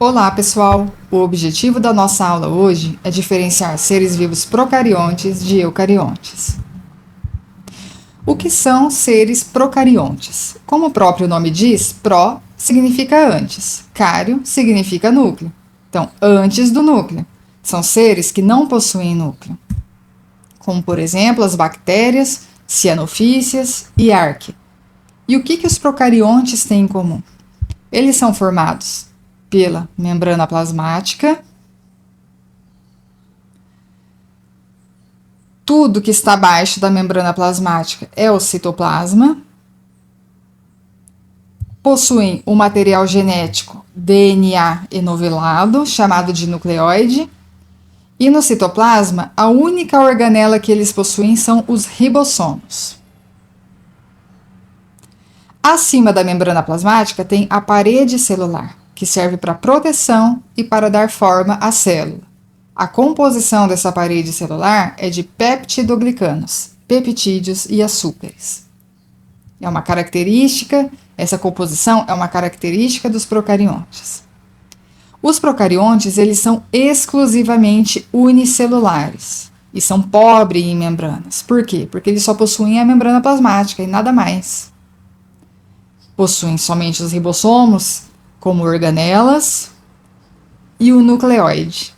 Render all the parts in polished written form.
Olá, pessoal! O objetivo da nossa aula hoje é diferenciar seres vivos procariontes de eucariontes. O que são seres procariontes? Como o próprio nome diz, pró significa antes, cário significa núcleo. Então, antes do núcleo. São seres que não possuem núcleo, como, por exemplo, as bactérias, cianofícias e arquê. E o que os procariontes têm em comum? Eles são formados pela membrana plasmática. Tudo que está abaixo da membrana plasmática é o citoplasma. Possuem o material genético DNA enovelado, chamado de nucleóide. E no citoplasma, a única organela que eles possuem são os ribossomos. Acima da membrana plasmática tem a parede celular, que serve para proteção e para dar forma à célula. A composição dessa parede celular é de peptidoglicanos, peptídeos e açúcares. É uma característica, essa composição é uma característica dos procariontes. Os procariontes, eles são exclusivamente unicelulares e são pobres em membranas. Por quê? Porque eles só possuem a membrana plasmática e nada mais. Possuem somente os ribossomos, como organelas, e o nucleóide.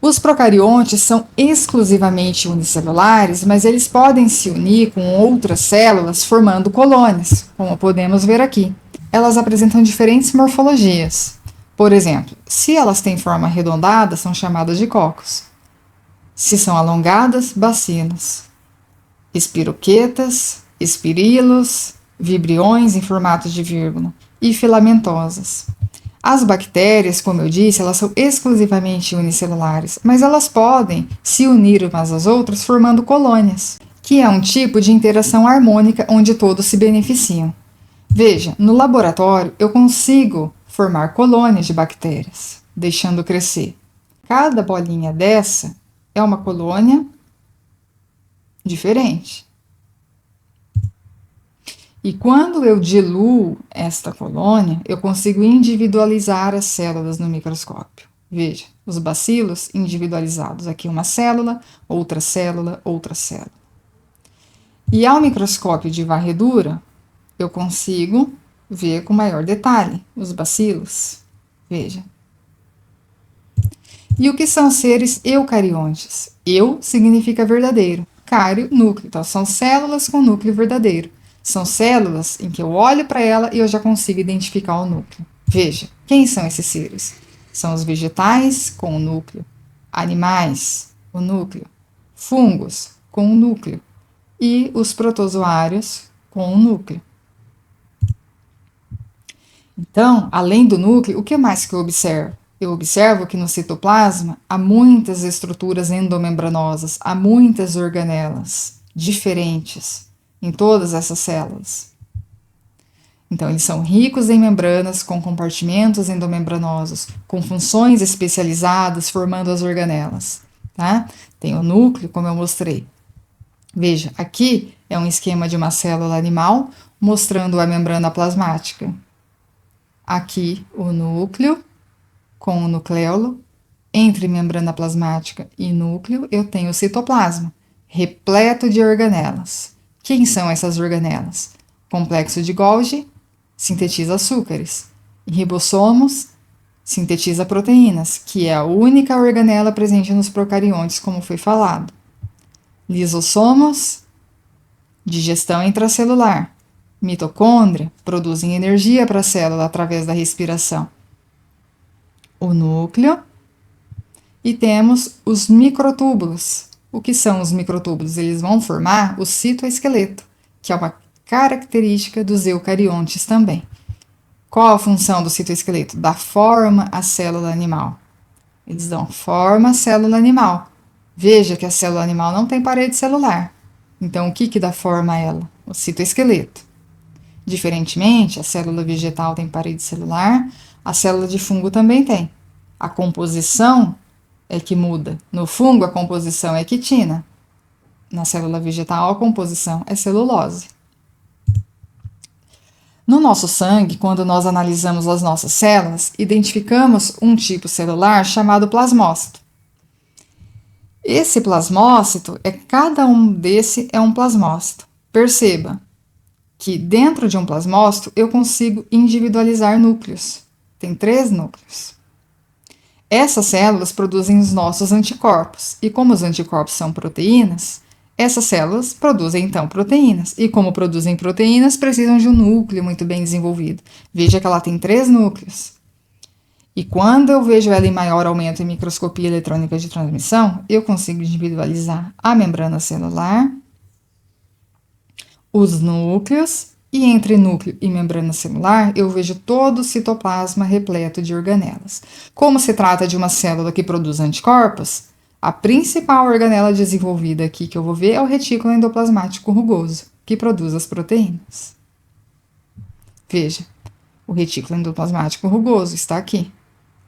Os procariontes são exclusivamente unicelulares, mas eles podem se unir com outras células formando colônias, como podemos ver aqui. Elas apresentam diferentes morfologias. Por exemplo, se elas têm forma arredondada, são chamadas de cocos. Se são alongadas, bacilos. Espiroquetas, espirilos, vibriões em formato de vírgula e filamentosas. As bactérias, como eu disse, elas são exclusivamente unicelulares, mas elas podem se unir umas às outras formando colônias, que é um tipo de interação harmônica onde todos se beneficiam. Veja, no laboratório eu consigo formar colônias de bactérias, deixando crescer. Cada bolinha dessa é uma colônia diferente. E quando eu diluo esta colônia, eu consigo individualizar as células no microscópio. Veja, os bacilos individualizados. Aqui uma célula, outra célula, outra célula. E ao microscópio de varredura, eu consigo ver com maior detalhe os bacilos. Veja. E o que são seres eucariontes? Eu significa verdadeiro. Cário, núcleo. Então, são células com núcleo verdadeiro. São células em que eu olho para ela e eu já consigo identificar o núcleo. Veja, quem são esses seres? São os vegetais com o núcleo, animais, o núcleo, fungos com o núcleo e os protozoários com o núcleo. Então, além do núcleo, o que mais que eu observo? Eu observo que no citoplasma há muitas estruturas endomembranosas, há muitas organelas diferentes em todas essas células. Então, eles são ricos em membranas, com compartimentos endomembranosos, com funções especializadas, formando as organelas. Tá? Tem o núcleo, como eu mostrei. Veja, aqui é um esquema de uma célula animal, mostrando a membrana plasmática. Aqui, o núcleo, com o nucleolo. Entre membrana plasmática e núcleo, eu tenho o citoplasma, repleto de organelas. Quem são essas organelas? Complexo de Golgi sintetiza açúcares. E ribossomos sintetiza proteínas, que é a única organela presente nos procariontes, como foi falado. Lisossomos, digestão intracelular. Mitocôndria produzem energia para a célula através da respiração. O núcleo. E temos os microtúbulos. O que são os microtúbulos? Eles vão formar o citoesqueleto, que é uma característica dos eucariontes também. Qual a função do citoesqueleto? Dar forma à célula animal. Eles dão forma à célula animal. Veja que a célula animal não tem parede celular. Então, o que dá forma a ela? O citoesqueleto. Diferentemente, a célula vegetal tem parede celular, a célula de fungo também tem. A composição é que muda. No fungo, a composição é quitina. Na célula vegetal, a composição é celulose. No nosso sangue, quando nós analisamos as nossas células, identificamos um tipo celular chamado plasmócito. Esse plasmócito, cada um desse é um plasmócito. Perceba que dentro de um plasmócito eu consigo individualizar núcleos. Tem 3 núcleos. Essas células produzem os nossos anticorpos, e como os anticorpos são proteínas, essas células produzem então proteínas, e como produzem proteínas, precisam de um núcleo muito bem desenvolvido. Veja que ela tem 3 núcleos. E quando eu vejo ela em maior aumento em microscopia eletrônica de transmissão, eu consigo individualizar a membrana celular, os núcleos, e entre núcleo e membrana celular, eu vejo todo o citoplasma repleto de organelas. Como se trata de uma célula que produz anticorpos, a principal organela desenvolvida aqui que eu vou ver é o retículo endoplasmático rugoso, que produz as proteínas. Veja, o retículo endoplasmático rugoso está aqui.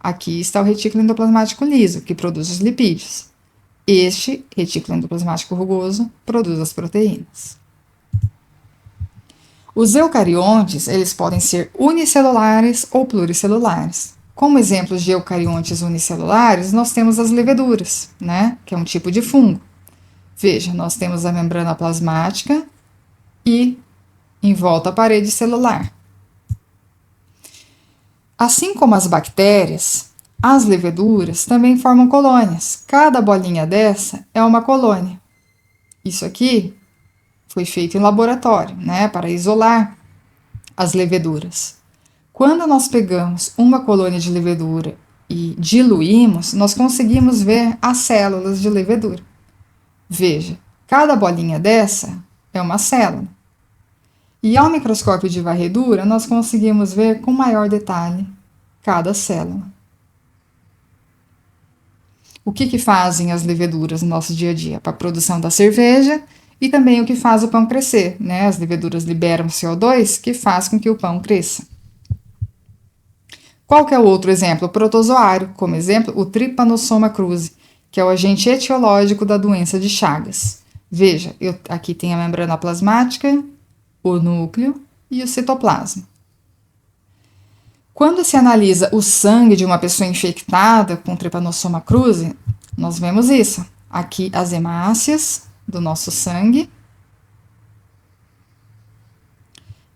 Aqui está o retículo endoplasmático liso, que produz os lipídios. Este retículo endoplasmático rugoso produz as proteínas. Os eucariontes, eles podem ser unicelulares ou pluricelulares. Como exemplos de eucariontes unicelulares, nós temos as leveduras, né? Que é um tipo de fungo. Veja, nós temos a membrana plasmática e em volta a parede celular. Assim como as bactérias, as leveduras também formam colônias. Cada bolinha dessa é uma colônia. Isso aqui foi feito em laboratório, né, para isolar as leveduras. Quando nós pegamos uma colônia de levedura e diluímos, nós conseguimos ver as células de levedura. Veja, cada bolinha dessa é uma célula. E ao microscópio de varredura, nós conseguimos ver com maior detalhe cada célula. O que fazem as leveduras no nosso dia a dia? Para a produção da cerveja e também o que faz o pão crescer, né? As leveduras liberam CO2, que faz com que o pão cresça. Qual que é o outro exemplo? O protozoário, como exemplo, o Trypanosoma cruzi, que é o agente etiológico da doença de Chagas. Veja, aqui tem a membrana plasmática, o núcleo e o citoplasma. Quando se analisa o sangue de uma pessoa infectada com Trypanosoma cruzi, nós vemos isso. Aqui as hemácias do nosso sangue.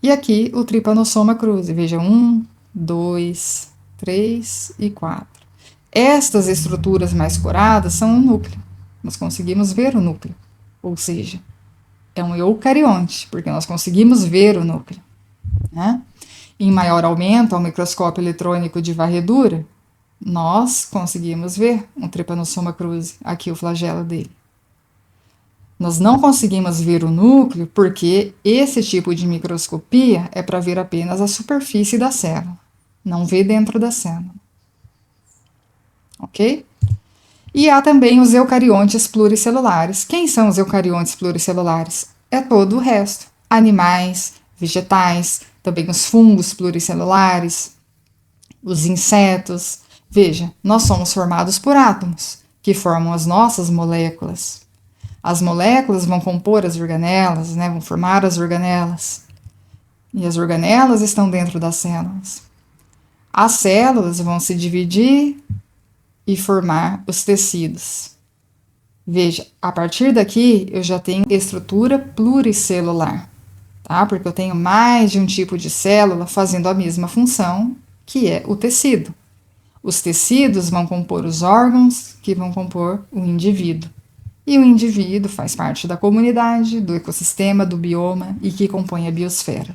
E aqui o Trypanosoma cruzi. Veja, 1, 2, 3 e 4. Estas estruturas mais curadas são o núcleo. Nós conseguimos ver o núcleo. Ou seja, é um eucarionte, porque nós conseguimos ver o núcleo, né? Em maior aumento, ao microscópio eletrônico de varredura, nós conseguimos ver um Trypanosoma cruzi, aqui o flagelo dele. Nós não conseguimos ver o núcleo porque esse tipo de microscopia é para ver apenas a superfície da célula, não vê dentro da célula. Ok? E há também os eucariontes pluricelulares. Quem são os eucariontes pluricelulares? É todo o resto. Animais, vegetais, também os fungos pluricelulares, os insetos. Veja, nós somos formados por átomos, que formam as nossas moléculas. As moléculas vão compor as organelas, né? Vão formar as organelas. E as organelas estão dentro das células. As células vão se dividir e formar os tecidos. Veja, a partir daqui eu já tenho estrutura pluricelular, tá? Porque eu tenho mais de um tipo de célula fazendo a mesma função, que é o tecido. Os tecidos vão compor os órgãos que vão compor o indivíduo. E o indivíduo faz parte da comunidade, do ecossistema, do bioma e que compõe a biosfera.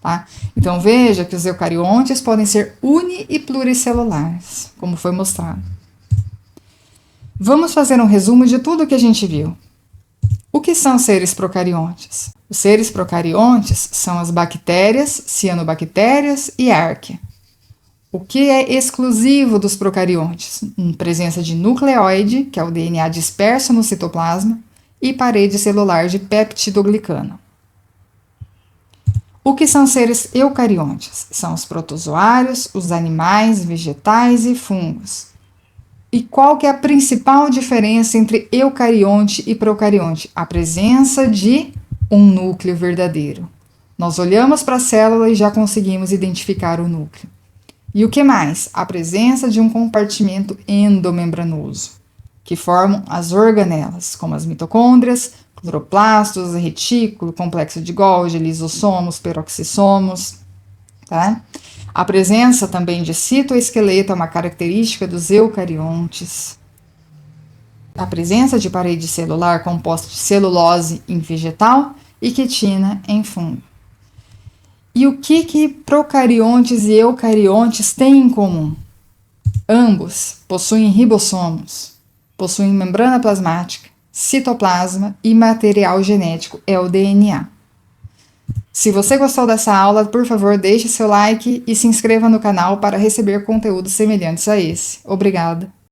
Tá? Então veja que os eucariontes podem ser uni- e pluricelulares, como foi mostrado. Vamos fazer um resumo de tudo que a gente viu. O que são seres procariontes? Os seres procariontes são as bactérias, cianobactérias e arquea. O que é exclusivo dos procariontes? Presença de nucleóide, que é o DNA disperso no citoplasma, e parede celular de peptidoglicano. O que são seres eucariontes? São os protozoários, os animais, vegetais e fungos. E qual que é a principal diferença entre eucarionte e procarionte? A presença de um núcleo verdadeiro. Nós olhamos para a célula e já conseguimos identificar o núcleo. E o que mais? A presença de um compartimento endomembranoso, que formam as organelas, como as mitocôndrias, cloroplastos, retículo, complexo de Golgi, lisossomos, peroxissomos, tá? A presença também de citoesqueleto é uma característica dos eucariontes. A presença de parede celular composta de celulose em vegetal e quitina em fungo. E o que procariontes e eucariontes têm em comum? Ambos possuem ribossomos, possuem membrana plasmática, citoplasma e material genético, é o DNA. Se você gostou dessa aula, por favor, deixe seu like e se inscreva no canal para receber conteúdos semelhantes a esse. Obrigada!